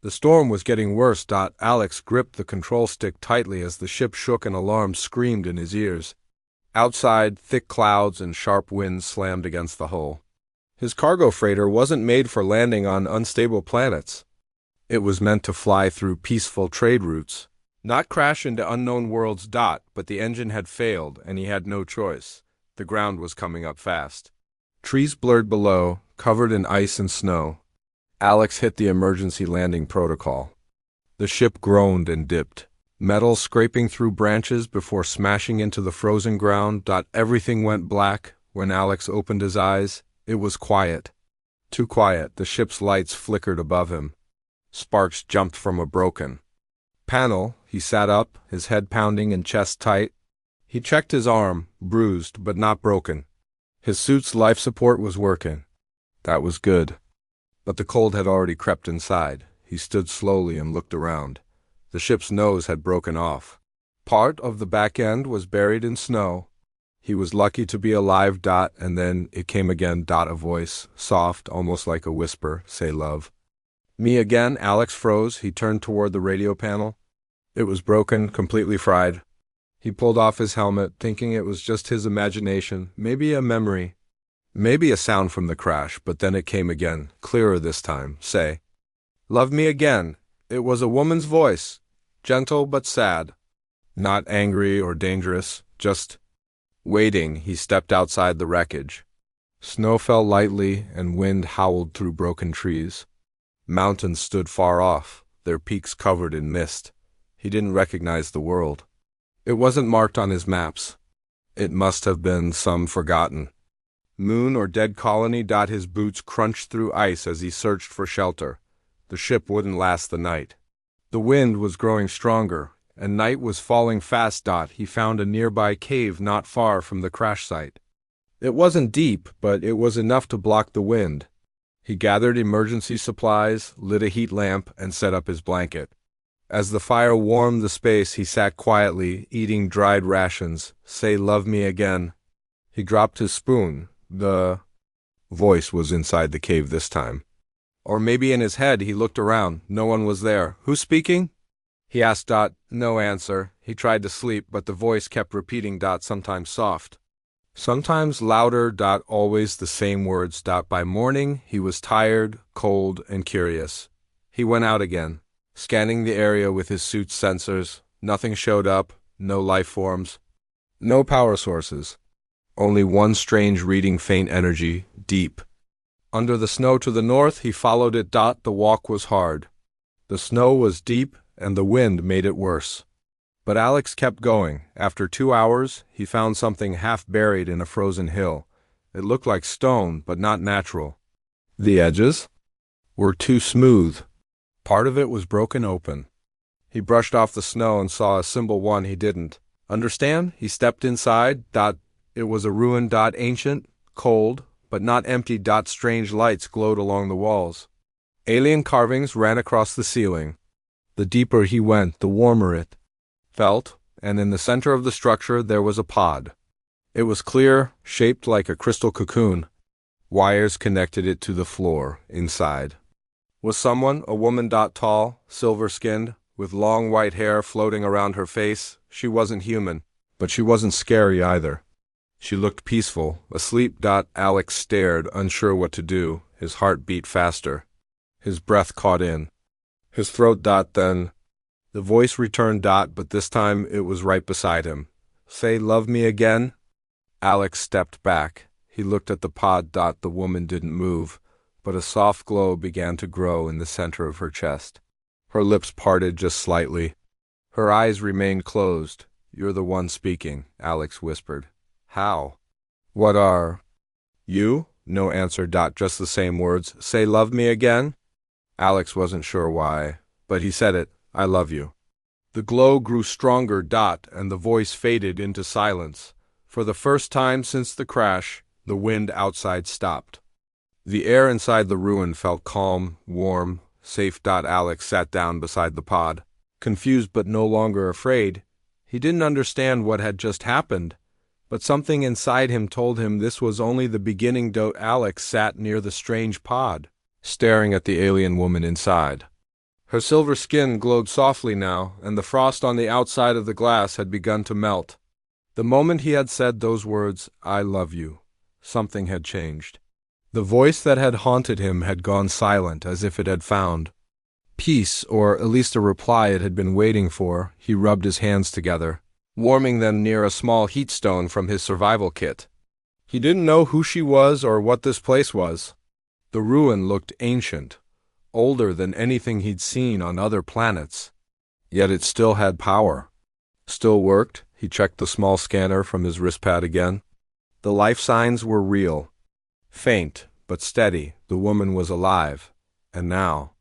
The storm was getting worse. Alex gripped the control stick tightly as the ship shook and alarm screamed in his ears. Outside, thick clouds and sharp winds slammed against the hull. His cargo freighter wasn't made for landing on unstable planets. It was meant to fly through peaceful trade routes, not crash into unknown worlds. But the engine had failed, and he had no choice. The ground was coming up fast. Trees blurred below, covered in ice and snow. Alex hit the emergency landing protocol. The ship groaned and dipped, metal scraping through branches before smashing into the frozen ground. Everything went black when Alex opened his eyes. It was quiet. Too quiet. The ship's lights flickered above him. Sparks jumped from a broken panel. He sat up, his head pounding and chest tight. He checked his arm, bruised but not broken. His suit's life support was working. That was good. But the cold had already crept inside. He stood slowly and looked around. The ship's nose had broken off. Part of the back end was buried in snow. He was lucky to be alive. And then it came again. A voice, soft, almost like a whisper, say love. Me again? Alex froze. He turned toward the radio panel. It was broken, completely fried. He pulled off his helmet, thinking it was just his imagination, maybe a memory, maybe a sound from the crash. But then it came again, clearer this time. Say, love me again. It was a woman's voice, gentle but sad. Not angry or dangerous, just waiting. He stepped outside the wreckage. Snow fell lightly and wind howled through broken trees. Mountains stood far off, their peaks covered in mist. He didn't recognize the world. It wasn't marked on his maps. It must have been some forgotten moon or dead colony. His boots crunched through ice as he searched for shelter. The ship wouldn't last the night. The wind was growing stronger, and night was falling fast. He found a nearby cave not far from the crash site. It wasn't deep, but it was enough to block the wind. He gathered emergency supplies, lit a heat lamp, and set up his blanket. As the fire warmed the space, he sat quietly, eating dried rations. Say love me again. He dropped his spoon. The voice was inside the cave this time. Or maybe in his head. He looked around. No one was there. Who's speaking? He asked. No answer. He tried to sleep, but the voice kept repeating. Sometimes soft, sometimes louder. Always the same words. By morning, he was tired, cold, and curious. He went out again, scanning the area with his suit's sensors. Nothing showed up. No life forms. No power sources. Only one strange reading, faint energy, deep. Under the snow to the north, he followed it. The walk was hard. The snow was deep, and the wind made it worse. But Alex kept going. After 2 hours, he found something half buried in a frozen hill. It looked like stone, but not natural. The edges were too smooth. Part of it was broken open. He brushed off the snow and saw a symbol. One he didn't understand. He stepped inside. It was a ruin. Ancient, cold, but not empty. Strange lights glowed along the walls. Alien carvings ran across the ceiling. The deeper he went, the warmer it felt, and in the center of the structure there was a pod. It was clear, shaped like a crystal cocoon. Wires connected it to the floor. Inside was someone, a woman. Tall, silver-skinned, with long white hair floating around her face. She wasn't human, but she wasn't scary either. She looked peaceful, asleep. Alex stared, unsure what to do. His heart beat faster. His breath caught in his throat. Then the voice returned. But this time it was right beside him. Say love me again. Alex stepped back. He looked at the pod. The woman didn't move, but a soft glow began to grow in the center of her chest. Her lips parted just slightly. Her eyes remained closed. You're the one speaking, Alex whispered. How? What are you? No answer. Just the same words. Say love me again. Alex wasn't sure why, but he said it. I love you. The glow grew stronger. And the voice faded into silence. For the first time since the crash, the wind outside stopped. The air inside the ruin felt calm, warm, safe. Alex sat down beside the pod, confused but no longer afraid. He didn't understand what had just happened, but something inside him told him this was only the beginning. Alex sat near the strange pod, staring at the alien woman inside. Her silver skin glowed softly now, and the frost on the outside of the glass had begun to melt. The moment he had said those words, "I love you," something had changed. The voice that had haunted him had gone silent, as if it had found peace, or at least a reply it had been waiting for. He rubbed his hands together, warming them near a small heat stone from his survival kit. He didn't know who she was or what this place was. The ruin looked ancient, older than anything he'd seen on other planets. Yet it still had power. Still worked. He checked the small scanner from his wristpad again. The life signs were real. Faint, but steady. The woman was alive. And now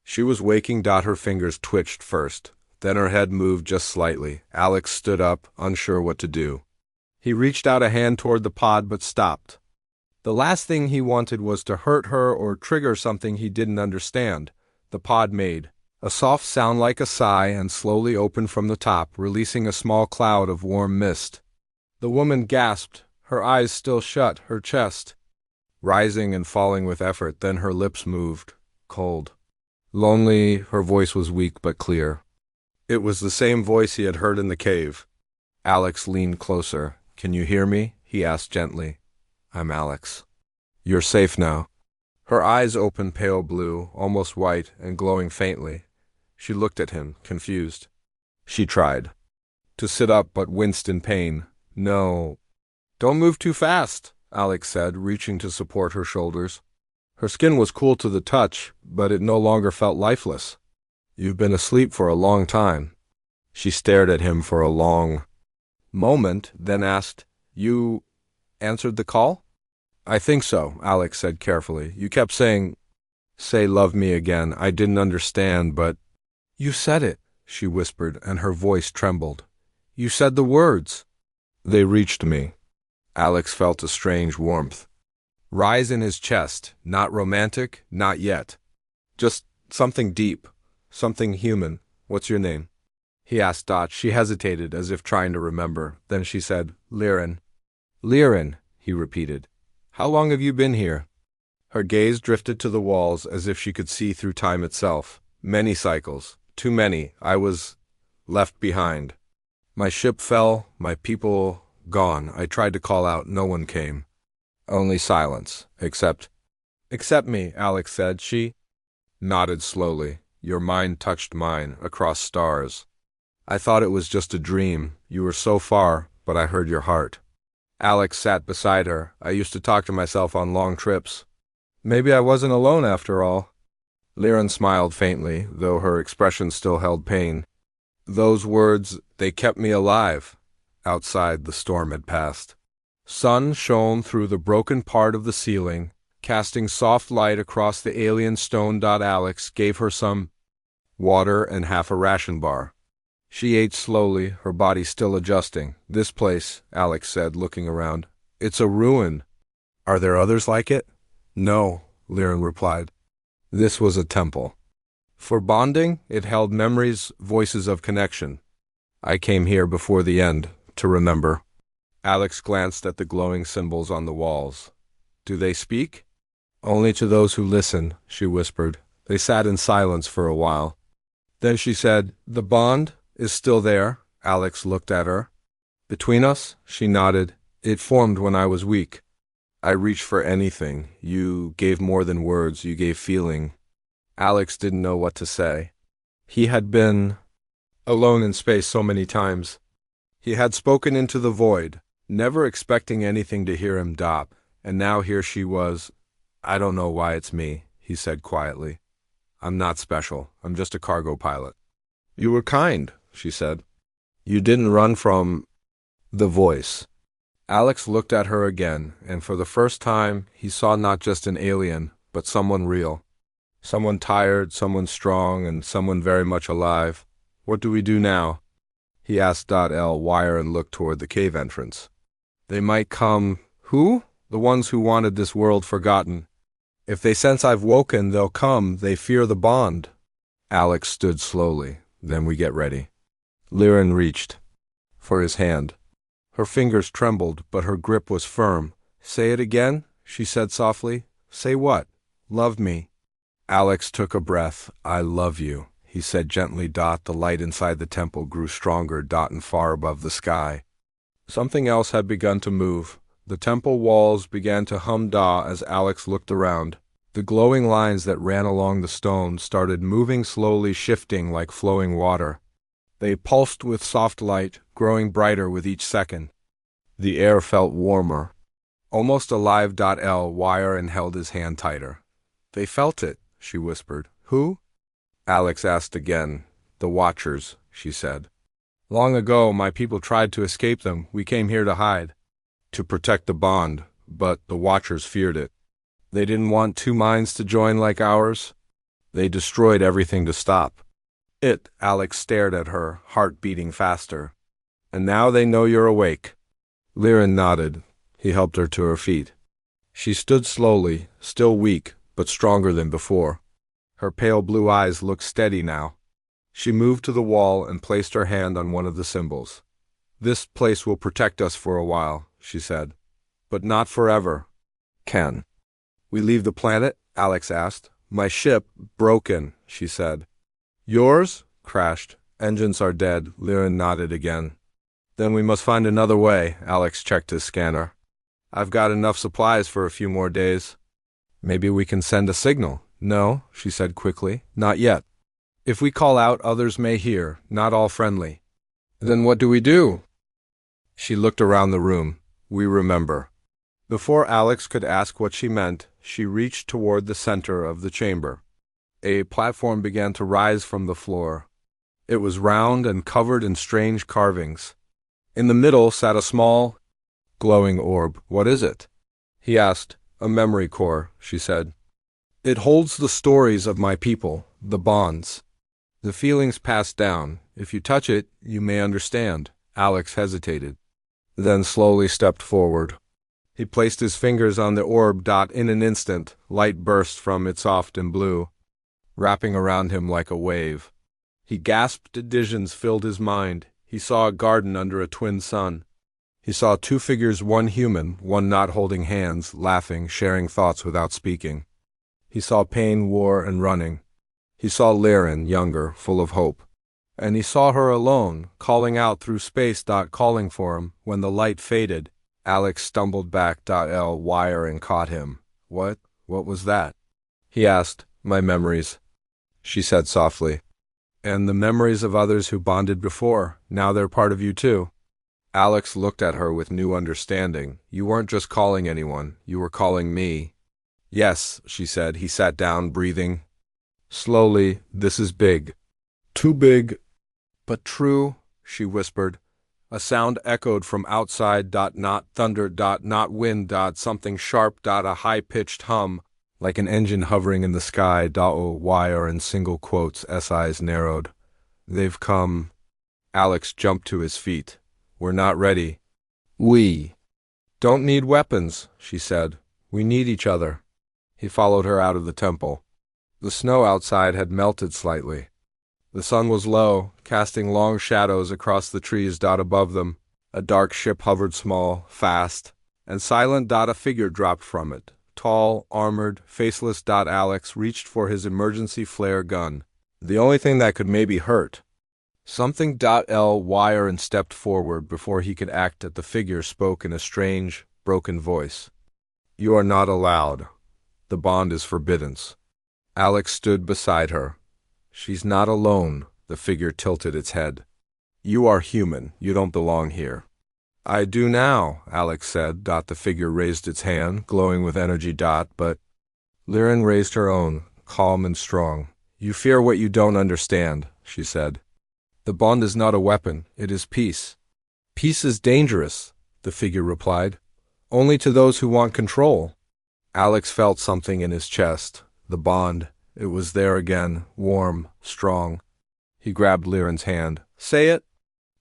she was waking. Her fingers twitched first. Then her head moved just slightly. Alex stood up, unsure what to do. He reached out a hand toward the pod, but stopped. The last thing he wanted was to hurt her or trigger something he didn't understand. The pod made a soft sound like a sigh and slowly opened from the top, releasing a small cloud of warm mist. The woman gasped, her eyes still shut, her chest rising and falling with effort. Then her lips moved, cold. Lonely, her voice was weak but clear. It was the same voice he had heard in the cave. Alex leaned closer. "Can you hear me?" he asked gently. "I'm Alex. You're safe now." Her eyes opened pale blue, almost white, and glowing faintly. She looked at him, confused. She tried to sit up but winced in pain. "No. Don't move too fast," Alex said, reaching to support her shoulders. Her skin was cool to the touch, but it no longer felt lifeless. "You've been asleep for a long time." She stared at him for a long moment, then asked, "You answered the call?" "I think so," Alex said carefully. "You kept saying, 'Say love me again.' I didn't understand, but—" "You said it," she whispered, and her voice trembled. "You said the words." "They reached me." Alex felt a strange warmth rise in his chest, not romantic, not yet. Just something deep, something human. "What's your name?" he asked. She hesitated, as if trying to remember. Then she said, "Liren." "Liren," he repeated. "How long have you been here?" Her gaze drifted to the walls, as if she could see through time itself. "Many cycles. Too many. I was left behind. My ship fell, my people gone. I tried to call out. No one came. Only silence. Except me," Alex said. She nodded slowly. "Your mind touched mine, across stars. I thought it was just a dream. You were so far, but I heard your heart." Alex sat beside her. "I used to talk to myself on long trips. Maybe I wasn't alone after all." Liren smiled faintly, though her expression still held pain. "Those words, they kept me alive." Outside, the storm had passed. Sun shone through the broken part of the ceiling, casting soft light across the alien stone. Alex gave her some water and half a ration bar. She ate slowly, her body still adjusting. "This place," Alex said, looking around. "It's a ruin. Are there others like it?" "No," Liren replied. "This was a temple. For bonding, it held memories, voices of connection. I came here before the end, to remember." Alex glanced at the glowing symbols on the walls. "Do they speak?" "Only to those who listen," she whispered. They sat in silence for a while. Then she said, "The bond is still there." Alex looked at her. "Between us?" She nodded. "It formed when I was weak. I reached for anything. You gave more than words. You gave feeling." Alex didn't know what to say. He had been alone in space so many times. He had spoken into the void, never expecting anything to hear him. And now here she was. "I don't know why it's me," he said quietly. "I'm not special. I'm just a cargo pilot." "You were kind," she said. "You didn't run from the voice." Alex looked at her again, and for the first time he saw not just an alien, but someone real. Someone tired, someone strong, and someone very much alive. "What do we do now?" he asked. Wire and looked toward the cave entrance. "They might come." "Who?" "The ones who wanted this world forgotten. If they sense I've woken, they'll come. They fear the bond." Alex stood slowly. "Then we get ready." Liren reached for his hand. Her fingers trembled, but her grip was firm. "Say it again," she said softly. "Say what?" "Love me." Alex took a breath. "I love you," he said gently. The light inside the temple grew stronger and far above the sky. Something else had begun to move. The temple walls began to hum as Alex looked around. The glowing lines that ran along the stone started moving slowly, shifting like flowing water. They pulsed with soft light, growing brighter with each second. The air felt warmer, almost alive. Wire held his hand tighter. They felt it, she whispered. Who? Alex asked again. The Watchers, she said. Long ago, my people tried to escape them. We came here to hide, to protect the bond, but the Watchers feared it. They didn't want two minds to join like ours. They destroyed everything to stop it. Alex stared at her, heart beating faster. And now they know you're awake. Liren nodded. He helped her to her feet. She stood slowly, still weak, but stronger than before. Her pale blue eyes looked steady now. She moved to the wall and placed her hand on one of the symbols. This place will protect us for a while, she said. But not forever. Can we leave the planet? Alex asked. My ship, broken, she said. Yours? Crashed. Engines are dead. Liren nodded again. Then we must find another way. Alex checked his scanner. I've got enough supplies for a few more days. Maybe we can send a signal. No, she said quickly. Not yet. If we call out, others may hear, not all friendly. Then what do we do? She looked around the room. We remember. Before Alex could ask what she meant, she reached toward the center of the chamber. A platform began to rise from the floor. It was round and covered in strange carvings. In the middle sat a small, glowing orb. What is it? He asked. A memory core, she said. It holds the stories of my people, the bonds. The feelings passed down. If you touch it, you may understand. Alex hesitated, then slowly stepped forward. He placed his fingers on the orb. In an instant, light burst from it, soft and blue, wrapping around him like a wave. He gasped. Visions filled his mind. He saw a garden under a twin sun. He saw two figures, one human, one not, holding hands, laughing, sharing thoughts without speaking. He saw pain, war, and running. He saw Liren, younger, full of hope. And he saw her alone, calling out through space. Calling for him. When the light faded, Alex stumbled back. Wire caught him. What was that? He asked. My memories, she said softly. And the memories of others who bonded before. Now they're part of you too. Alex looked at her with new understanding. You weren't just calling anyone. You were calling me. Yes, she said. He sat down, breathing slowly. This is big. Too big. But true, she whispered. A sound echoed from outside. Not thunder. Not wind. Something sharp. A high-pitched hum, like an engine hovering in the sky. Wire in single quotes. Eyes narrowed. They've come. Alex jumped to his feet. We're not ready. We don't need weapons, she said. We need each other. He followed her out of the temple. The snow outside had melted slightly. The sun was low, casting long shadows across the trees. Above them, a dark ship hovered, small, fast, and silent. A figure dropped from it, tall, armored, faceless. Alex reached for his emergency flare gun, the only thing that could maybe hurt. Something. Wire stepped forward before he could act. The figure spoke in a strange, broken voice. You are not allowed. The bond is forbidden. Alex stood beside her. She's not alone. The figure tilted its head. You are human. You don't belong here. I do now, Alex said. The figure raised its hand, glowing with energy. But Liren raised her own, calm and strong. You fear what you don't understand, she said. The bond is not a weapon, it is peace. Peace is dangerous, the figure replied. Only to those who want control. Alex felt something in his chest. The bond. It was there again, warm, strong. He grabbed Liren's hand. Say it,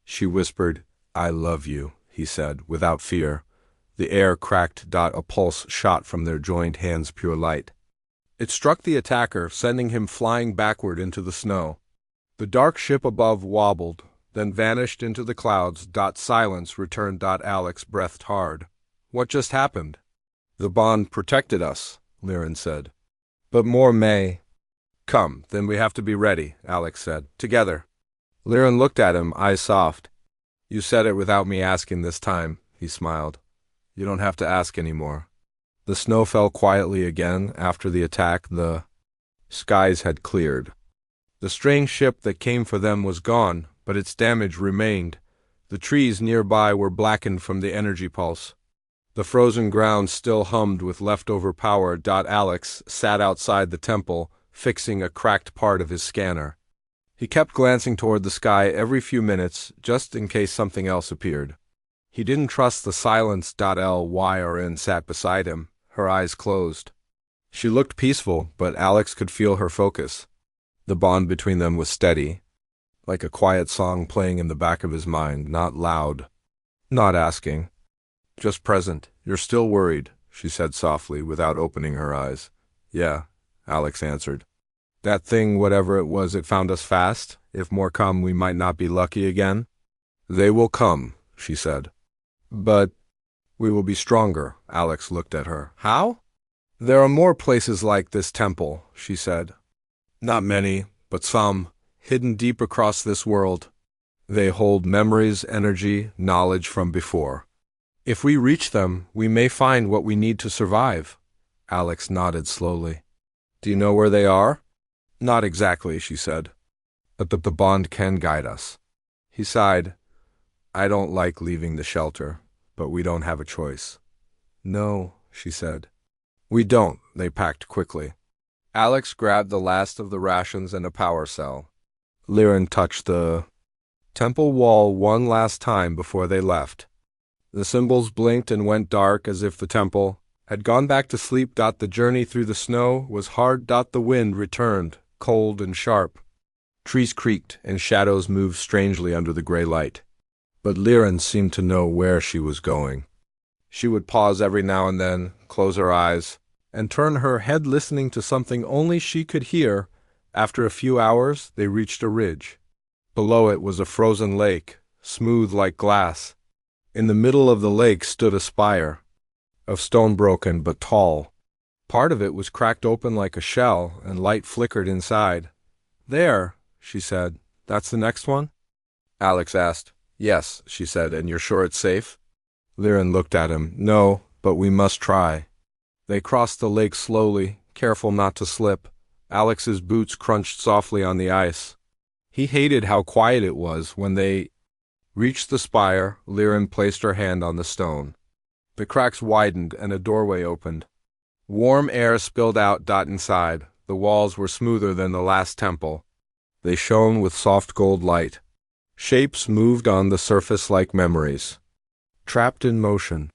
she whispered. I love you, he said, without fear. The air cracked. A pulse shot from their joined hands, pure light. It struck the attacker, sending him flying backward into the snow. The dark ship above wobbled, then vanished into the clouds. Silence returned. Alex breathed hard. What just happened? The bond protected us, Liren said. But more may. Come, then we have to be ready, Alex said. Together. Liren looked at him, eyes soft. You said it without me asking this time, he smiled. You don't have to ask anymore. The snow fell quietly again after the attack. The skies had cleared. The strange ship that came for them was gone, but its damage remained. The trees nearby were blackened from the energy pulse. The frozen ground still hummed with leftover power. Alex sat outside the temple, fixing a cracked part of his scanner. He kept glancing toward the sky every few minutes, just in case something else appeared. He didn't trust the silence. Liren sat beside him, her eyes closed. She looked peaceful, but Alex could feel her focus. The bond between them was steady, like a quiet song playing in the back of his mind, not loud, not asking, just present. You're still worried, she said softly, without opening her eyes. Yeah, Alex answered. That thing, whatever it was, it found us fast. If more come, we might not be lucky again. They will come, she said. But we will be stronger, Alex looked at her. How? There are more places like this temple, she said. Not many, but some, hidden deep across this world. They hold memories, energy, knowledge from before. If we reach them, we may find what we need to survive. Alex nodded slowly. Do you know where they are? Not exactly, she said. But the bond can guide us. He sighed. I don't like leaving the shelter, but we don't have a choice. No, she said. We don't, they packed quickly. Alex grabbed the last of the rations and a power cell. Liren touched the temple wall one last time before they left. The symbols blinked and went dark as if the temple had gone back to sleep. The journey through the snow was hard. The wind returned, cold and sharp. Trees creaked and shadows moved strangely under the gray light. But Liren seemed to know where she was going. She would pause every now and then, close her eyes, and turn her head listening to something only she could hear. After a few hours, they reached a ridge. Below it was a frozen lake, smooth like glass. In the middle of the lake stood a spire, of stone broken but tall. Part of it was cracked open like a shell, and light flickered inside. There, she said. That's the next one? Alex asked. Yes, she said. And you're sure it's safe? Liren looked at him. No, but we must try. They crossed the lake slowly, careful not to slip. Alex's boots crunched softly on the ice. He hated how quiet it was. When they reached the spire, Liren placed her hand on the stone. The cracks widened and a doorway opened. Warm air spilled out. Inside, the walls were smoother than the last temple. They shone with soft gold light. Shapes moved on the surface like memories, trapped in motion.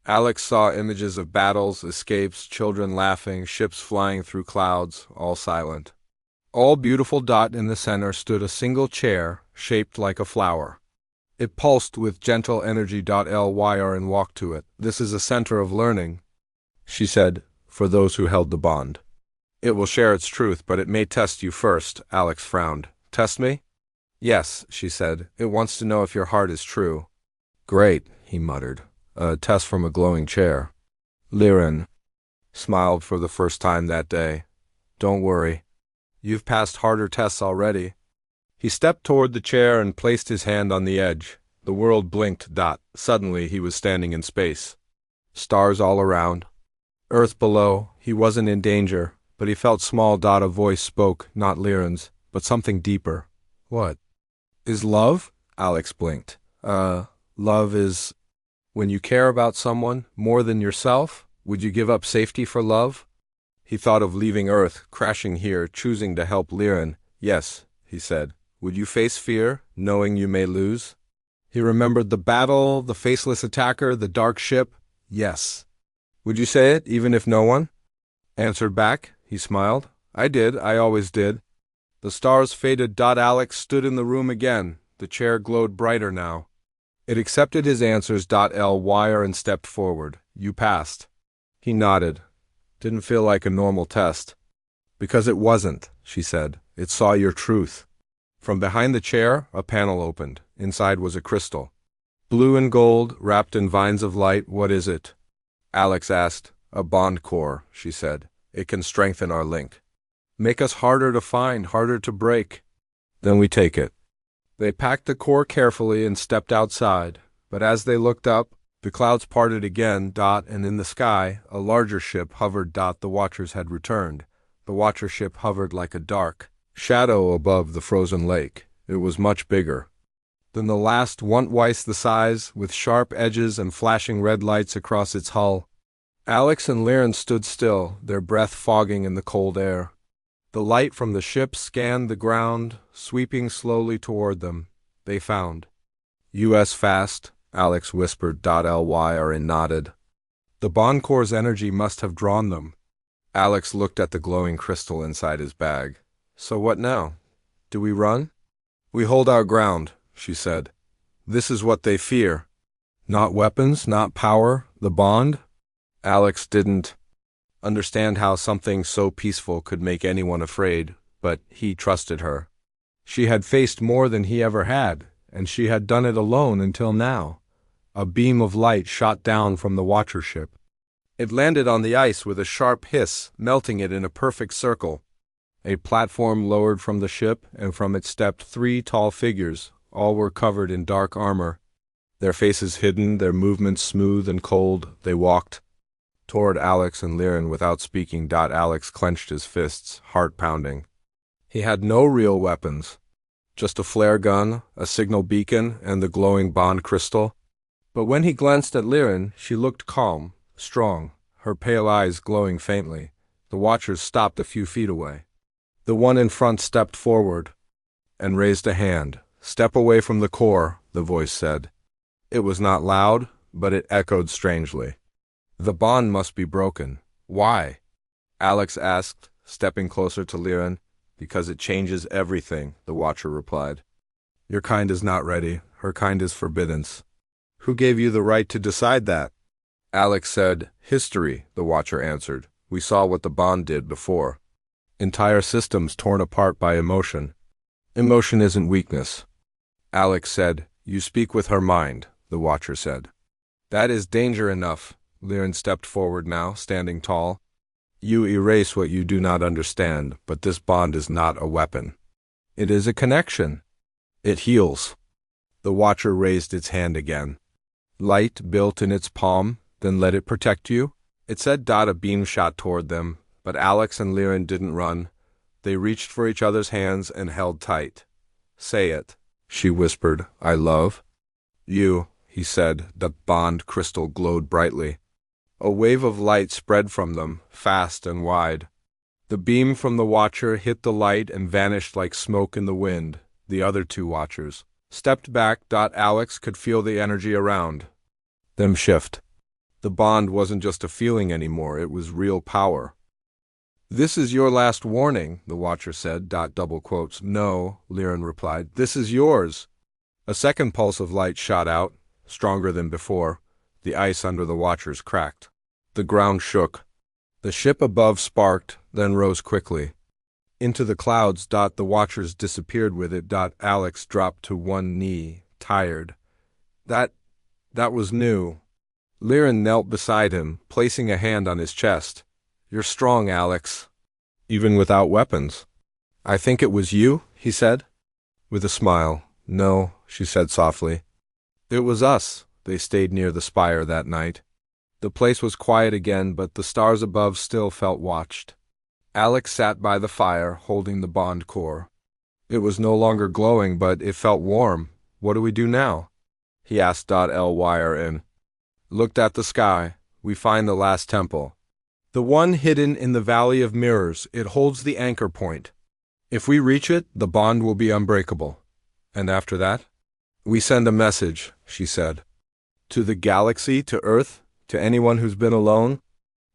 Alex saw images of battles, escapes, children laughing, ships flying through clouds, all silent. All beautiful. In the center stood a single chair, shaped like a flower. It pulsed with gentle energy. Liren walked to it. This is a center of learning, she said, for those who held the bond. It will share its truth, but it may test you first. Alex frowned. Test me? Yes, she said. It wants to know if your heart is true. Great, he muttered. A test from a glowing chair. Liren smiled for the first time that day. Don't worry. You've passed harder tests already. He stepped toward the chair and placed his hand on the edge. The world blinked. Suddenly he was standing in space. Stars all around. Earth below. He wasn't in danger, but he felt small. A voice spoke, not Liren's, but something deeper. What? Is love? Alex blinked. Love is when you care about someone more than yourself. Would you give up safety for love? He thought of leaving Earth, crashing here, choosing to help Liren. Yes, he said. Would you face fear, knowing you may lose? He remembered the battle, the faceless attacker, the dark ship. Yes. Would you say it, even if no one answered back? He smiled. I did. I always did. The stars faded. Alex stood in the room again. The chair glowed brighter now. It accepted his answers. Liren stepped forward. You passed. He nodded. Didn't feel like a normal test. Because it wasn't, she said. It saw your truth. From behind the chair, a panel opened. Inside was a crystal. Blue and gold, wrapped in vines of light. What is it? Alex asked. A bond core, she said. It can strengthen our link. Make us harder to find, harder to break. Then we take it. They packed the core carefully and stepped outside, but as they looked up, the clouds parted again, and in the sky, a larger ship hovered. The Watchers had returned. The Watcher ship hovered like a dark shadow above the frozen lake. It was much bigger than the last, twice the size, with sharp edges and flashing red lights across its hull. Alex and Liren stood still, their breath fogging in the cold air. The light from the ship scanned the ground, sweeping slowly toward them. They found U.S. fast, Alex whispered. Lyren nodded. The bond core's energy must have drawn them. Alex looked at the glowing crystal inside his bag. So what now? Do we run? We hold our ground, she said. This is what they fear. Not weapons, not power, the bond? Alex didn't understand how something so peaceful could make anyone afraid, but he trusted her. She had faced more than he ever had, and she had done it alone until now. A beam of light shot down from the Watcher ship. It landed on the ice with a sharp hiss, melting it in a perfect circle. A platform lowered from the ship, and from it stepped 3 tall figures. All were covered in dark armor. Their faces hidden, their movements smooth and cold, they walked toward Alex and Liren without speaking. Alex clenched his fists, heart pounding. He had no real weapons, just a flare gun, a signal beacon, and the glowing bond crystal. But when he glanced at Liren, she looked calm, strong, her pale eyes glowing faintly. The Watchers stopped a few feet away. The one in front stepped forward and raised a hand. Step away from the core, the voice said. It was not loud, but it echoed strangely. The bond must be broken. Why? Alex asked, stepping closer to Liren. Because it changes everything, the Watcher replied. Your kind is not ready. Her kind is forbidden. Who gave you the right to decide that? Alex said, History, the Watcher answered. We saw what the bond did before. Entire systems torn apart by emotion. Emotion isn't weakness. Alex said, You speak with her mind, the Watcher said. That is danger enough. Liren stepped forward now, standing tall. You erase what you do not understand, but this bond is not a weapon. It is a connection. It heals. The Watcher raised its hand again. Light built in its palm, then let it protect you. It said. A beam shot toward them, but Alex and Liren didn't run. They reached for each other's hands and held tight. Say it, she whispered. I love you, he said. The bond crystal glowed brightly. A wave of light spread from them, fast and wide. The beam from the Watcher hit the light and vanished like smoke in the wind. The other 2 Watchers stepped back. Alex could feel the energy around them shift. The bond wasn't just a feeling anymore, it was real power. This is your last warning, the Watcher said. Double quotes. No, Liren replied. This is yours. A second pulse of light shot out, stronger than before. The ice under the Watchers cracked. The ground shook. The ship above sparked, then rose quickly. Into the clouds. The Watchers disappeared with it. Alex dropped to one knee, tired. That was new. Liren knelt beside him, placing a hand on his chest. You're strong, Alex. Even without weapons. I think it was you, he said, with a smile. No, she said softly. It was us. They stayed near the spire that night. The place was quiet again, but the stars above still felt watched. Alex sat by the fire, holding the bond core. It was no longer glowing, but it felt warm. What do we do now? He asked. Lyren looked at the sky. We find the last temple. The one hidden in the Valley of Mirrors. It holds the anchor point. If we reach it, the bond will be unbreakable. And after that? We send a message, she said. To the galaxy, to Earth, to anyone who's been alone.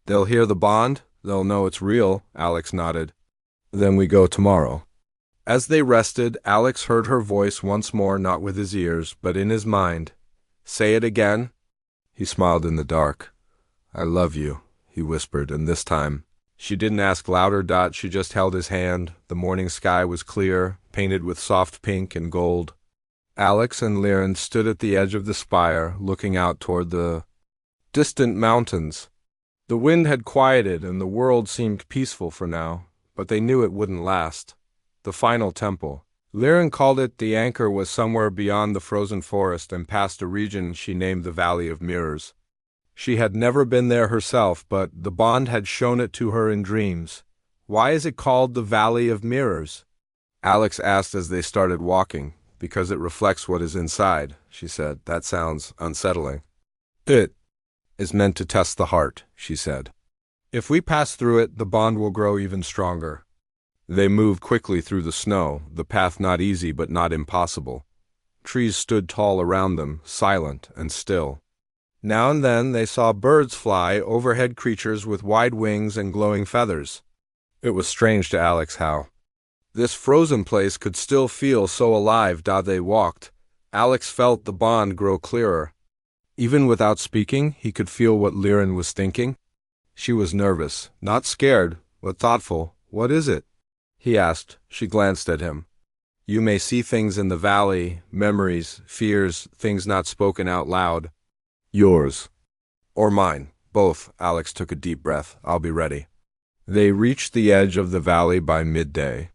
They'll hear the bond, they'll know it's real, Alex nodded. Then we go tomorrow. As they rested, Alex heard her voice once more, not with his ears, but in his mind. Say it again. He smiled in the dark. I love you, he whispered, and this time she didn't ask louder. She just held his hand. The morning sky was clear, painted with soft pink and gold. Alex and Liren stood at the edge of the spire, looking out toward the distant mountains. The wind had quieted, and the world seemed peaceful for now, but they knew it wouldn't last. The final temple. Liren called it the anchor was somewhere beyond the frozen forest and past a region she named the Valley of Mirrors. She had never been there herself, but the bond had shown it to her in dreams. Why is it called the Valley of Mirrors? Alex asked as they started walking. Because it reflects what is inside, she said. That sounds unsettling. It is meant to test the heart, she said. If we pass through it, the bond will grow even stronger. They moved quickly through the snow, the path not easy but not impossible. Trees stood tall around them, silent and still. Now and then they saw birds fly, overhead creatures with wide wings and glowing feathers. It was strange to Alex how this frozen place could still feel so alive. They walked. Alex felt the bond grow clearer. Even without speaking, he could feel what Liren was thinking. She was nervous, not scared, but thoughtful. What is it? He asked. She glanced at him. You may see things in the valley, memories, fears, things not spoken out loud. Yours. Or mine. Both. Alex took a deep breath. I'll be ready. They reached the edge of the valley by midday.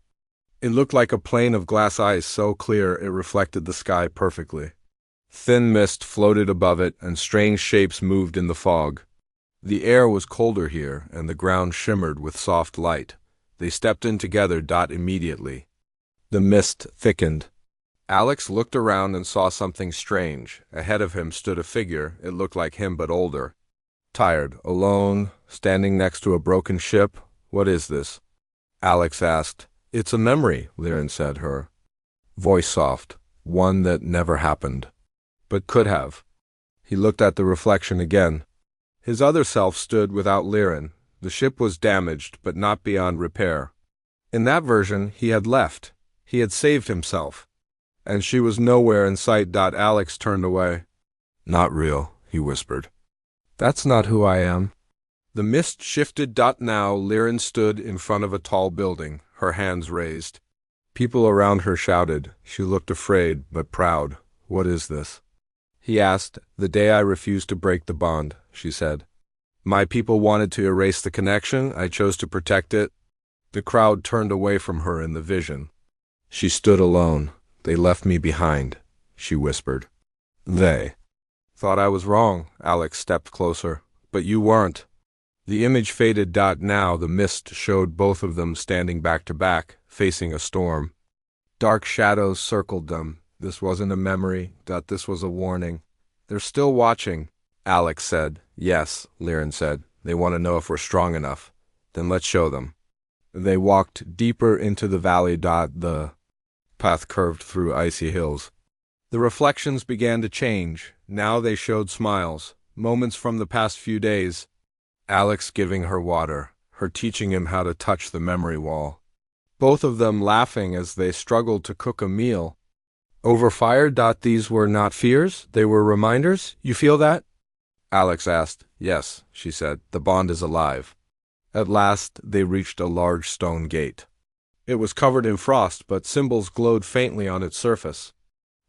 It looked like a plain of glass ice so clear it reflected the sky perfectly. Thin mist floated above it and strange shapes moved in the fog. The air was colder here and the ground shimmered with soft light. They stepped in together. Immediately. The mist thickened. Alex looked around and saw something strange. Ahead of him stood a figure. It looked like him but older. Tired, alone, standing next to a broken ship. What is this? Alex asked. It's a memory, Liren said, her voice soft. One that never happened. But could have. He looked at the reflection again. His other self stood without Liren. The ship was damaged, but not beyond repair. In that version, he had left. He had saved himself. And she was nowhere in sight. Alex turned away. Not real, he whispered. That's not who I am. The mist shifted. Now Liren stood in front of a tall building, her hands raised. People around her shouted. She looked afraid, but proud. What is this? He asked. The day I refused to break the bond, she said. My people wanted to erase the connection. I chose to protect it. The crowd turned away from her in the vision. She stood alone. They left me behind, she whispered. They thought I was wrong. Alex stepped closer. But you weren't. The image faded. Now the mist showed both of them standing back to back, facing a storm. Dark shadows circled them. This wasn't a memory. This was a warning. They're still watching, Alex said. Yes, Liren said. They want to know if we're strong enough. Then let's show them. They walked deeper into the valley. The path curved through icy hills. The reflections began to change. Now they showed smiles, moments from the past few days. Alex giving her water, her teaching him how to touch the memory wall. Both of them laughing as they struggled to cook a meal. Over fire. These were not fears, they were reminders. You feel that? Alex asked. Yes, she said. The bond is alive. At last they reached a large stone gate. It was covered in frost, but symbols glowed faintly on its surface.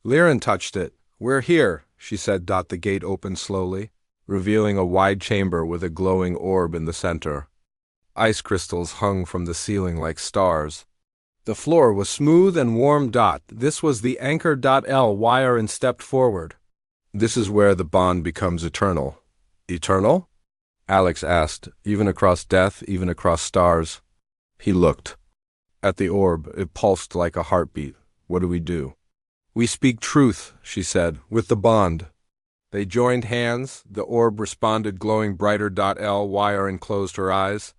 Liren touched it. We're here, she said. The gate opened slowly, revealing a wide chamber with a glowing orb in the center. Ice crystals hung from the ceiling like stars. The floor was smooth and warm. This was the anchor. Liren stepped forward. This is where the bond becomes eternal. Eternal? Alex asked. Even across death, even across stars. He looked at the orb. It pulsed like a heartbeat. What do we do? We speak truth, she said, with the bond. They joined hands. The orb responded, glowing brighter. Liren closed her eyes.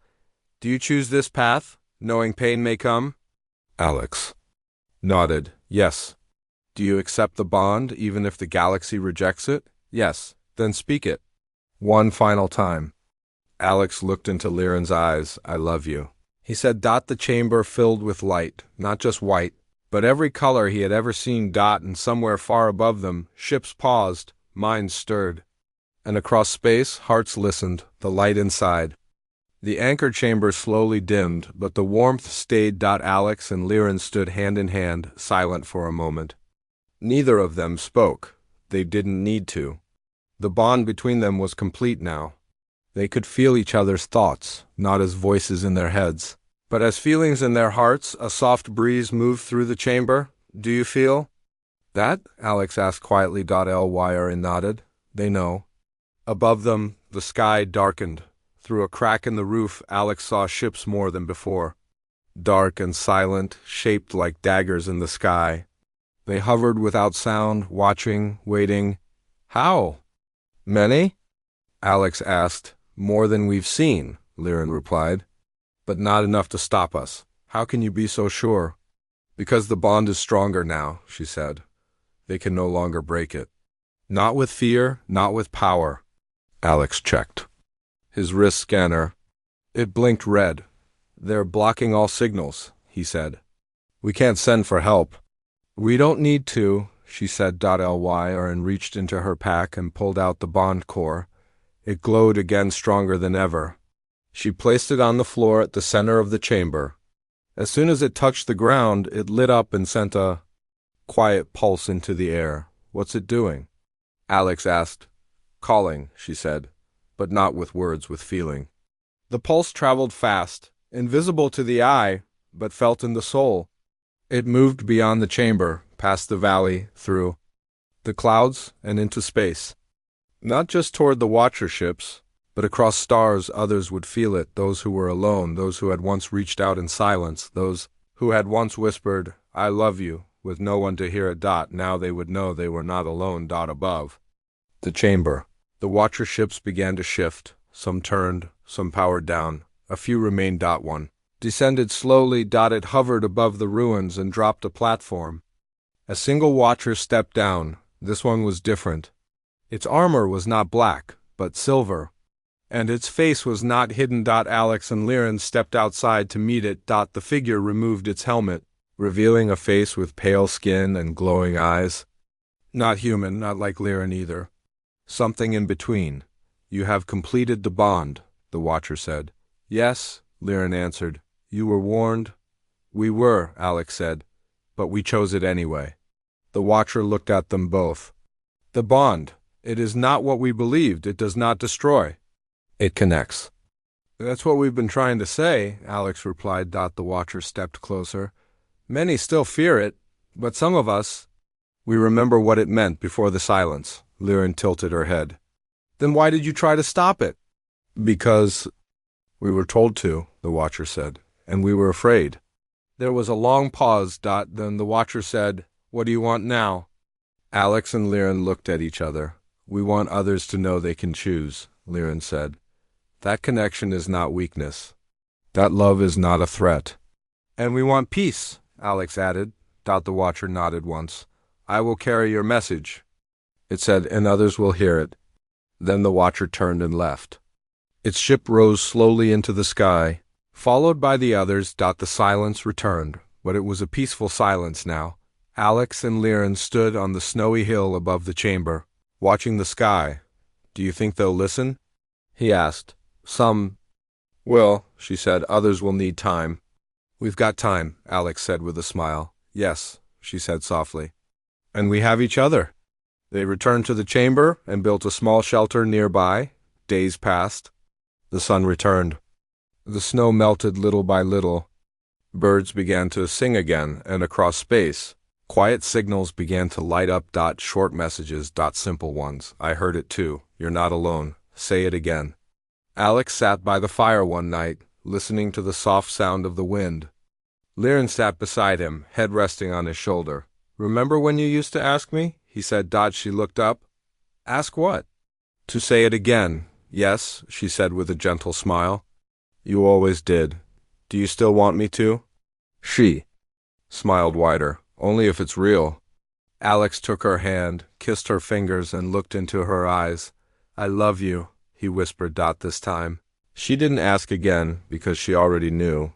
Do you choose this path, knowing pain may come? Alex nodded. Yes. Do you accept the bond, even if the galaxy rejects it? Yes. Then speak it. One final time. Alex looked into Liren's eyes. I love you, he said. The chamber filled with light, not just white, but every color he had ever seen. And somewhere far above them, ships paused, minds stirred. And across space, hearts listened, the light inside. The anchor chamber slowly dimmed, but the warmth stayed. Alex and Liren stood hand in hand, silent for a moment. Neither of them spoke. They didn't need to. The bond between them was complete now. They could feel each other's thoughts, not as voices in their heads, But as feelings in their hearts, a soft breeze moved through the chamber. Do you feel that? Alex asked quietly. Lyra nodded. They know. Above them, the sky darkened. Through a crack in the roof, Alex saw ships more than before. Dark and silent, shaped like daggers in the sky. They hovered without sound, watching, waiting. How many? Alex asked. More than we've seen, Lyra replied. But not enough to stop us. How can you be so sure? Because the bond is stronger now, she said. They can no longer break it. Not with fear, not with power. Alex checked his wrist scanner. It blinked red. They're blocking all signals, he said. We can't send for help. We don't need to, she said. Lyra reached into her pack and pulled out the bond core. It glowed again, stronger than ever. She placed it on the floor at the center of the chamber. As soon as it touched the ground, it lit up and sent a quiet pulse into the air. What's it doing? Alex asked. Calling, she said, but not with words, with feeling. The pulse traveled fast, invisible to the eye, but felt in the soul. It moved beyond the chamber, past the valley, through the clouds, and into space. Not just toward the Watcher ships, but across stars. Others would feel it, those who were alone, those who had once reached out in silence, those who had once whispered, I love you, with no one to hear it. Now they would know they were not alone. Above the chamber, the Watcher ships began to shift. Some turned, some powered down. A few remained. One descended slowly. It hovered above the ruins and dropped a platform. A single Watcher stepped down. This one was different. Its armor was not black, but silver. And its face was not hidden. Alex and Lyra stepped outside to meet it. The figure removed its helmet, revealing a face with pale skin and glowing eyes. Not human, not like Lyra either. Something in between. You have completed the bond, the Watcher said. Yes, Lyra answered. You were warned? We were, Alex said, but we chose it anyway. The Watcher looked at them both. The bond. It is not what we believed. It does not destroy. It connects. That's what we've been trying to say, Alex replied. The Watcher stepped closer. Many still fear it, but some of us, we remember what it meant before the silence. Lyra tilted her head. Then why did you try to stop it? Because we were told to, the Watcher said, and we were afraid. There was a long pause. Then the Watcher said, What do you want now? Alex and Lyra looked at each other. We want others to know they can choose, Lyra said. That connection is not weakness. That love is not a threat. And we want peace, Alex added. The Watcher nodded once. I will carry your message, it said, and others will hear it. Then the Watcher turned and left. Its ship rose slowly into the sky, followed by the others. The silence returned, but it was a peaceful silence now. Alex and Lyra stood on the snowy hill above the chamber, watching the sky. Do you think they'll listen? He asked. Some will, she said. Others will need time. We've got time, Alex said with a smile. Yes, she said softly. And we have each other. They returned to the chamber and built a small shelter nearby. Days passed. The sun returned. The snow melted little by little. Birds began to sing again, and across space, quiet signals began to light up. Short messages. Simple ones. I heard it too. You're not alone. Say it again. Alex sat by the fire one night, listening to the soft sound of the wind. Lyra sat beside him, head resting on his shoulder. Remember when you used to ask me? He said. She looked up. Ask what? To say it again. Yes, she said with a gentle smile. You always did. Do you still want me to? She smiled wider. Only if it's real. Alex took her hand, kissed her fingers, and looked into her eyes. I love you, he whispered. This time. She didn't ask again, because she already knew.